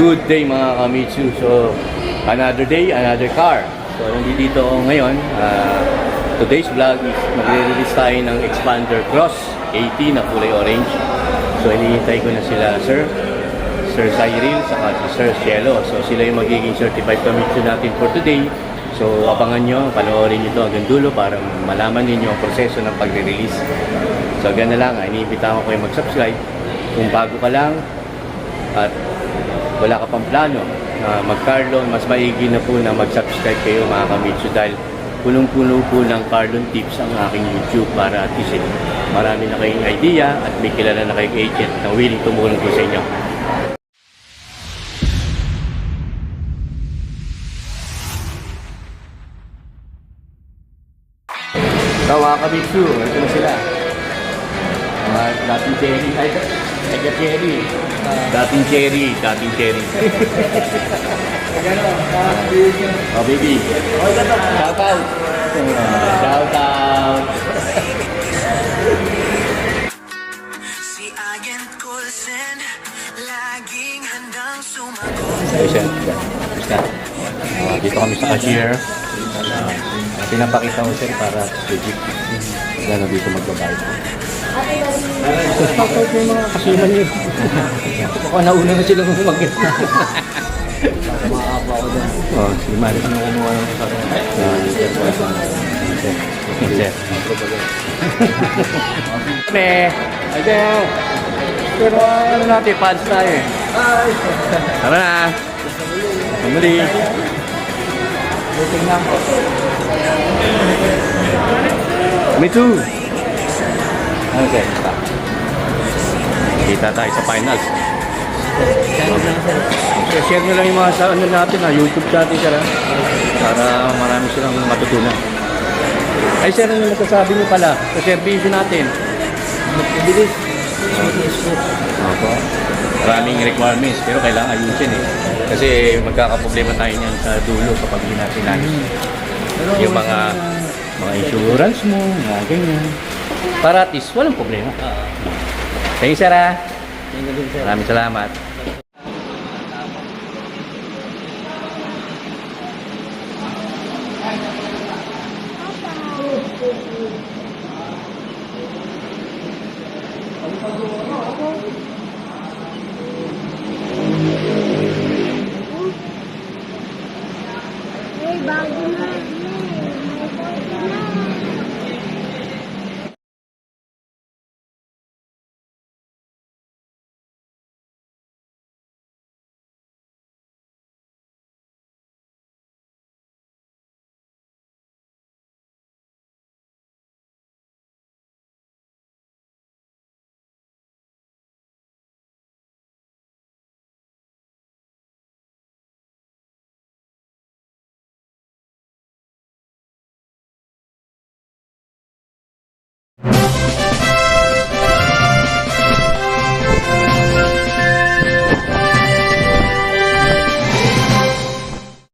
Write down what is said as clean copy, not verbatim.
Good day mga Kamitsu. So, another day, another car. So, nandito ako ngayon. Today's vlog is magre-release tayo ng Expander Cross 80 na kulay orange. So, hinihintay ko na sila Sir Cyril, saka si Sir Cielo. So, sila yung magiging certified Kamitsu natin for today. So, abangan nyo, panoorin nyo ito hanggang dulo para malaman ninyo ang proseso ng pagre-release. So, ganda lang. Iniimbitahan ko kayo mag-subscribe. Kung bago ka lang at wala ka pang plano na mag-car loan, mas maigi na po na mag-subscribe kayo mga Kamitsu dahil punong-puno po ng car loan tips ang aking YouTube para at least marami na kayong idea at may kilala na kayong agent na willing tumulong po sa inyo. So mga Kamitsu, ito na sila. Dating cherry. Dating cherry. Oh baby. Shout out. Shout out. Si Agent Coulson, laging handang sumagot. Dito kami sa cashier. Pinapakita ko sir para legit. Gano'n dito magbabayad. Shout out yung mga kasiman yun. Baka nauna na sila mag-get. Makakapa ko dyan. Oh, si Mari. Ano kumuha ng kasama? Pero ano natin, fans tayo eh. Tara na. Pamuli. Tingnan ko. Me too. Okay, stop. Kita tayo sa finals. Share nyo lang yung mga sa ano natin YouTube natin sir para marami silang matutunan. Ay sir, ano nagsasabi nyo pala sa servisyo natin? Mabilis. Opo. Maraming requirements pero kailangan ayusin eh. Kasi magkakaproblema tayo niyan sa dulo kapag hindi natin ayos. Yung mga insurance mo, mga ganyan. Para at least walang problema. Thank you sir. Maraming salamat.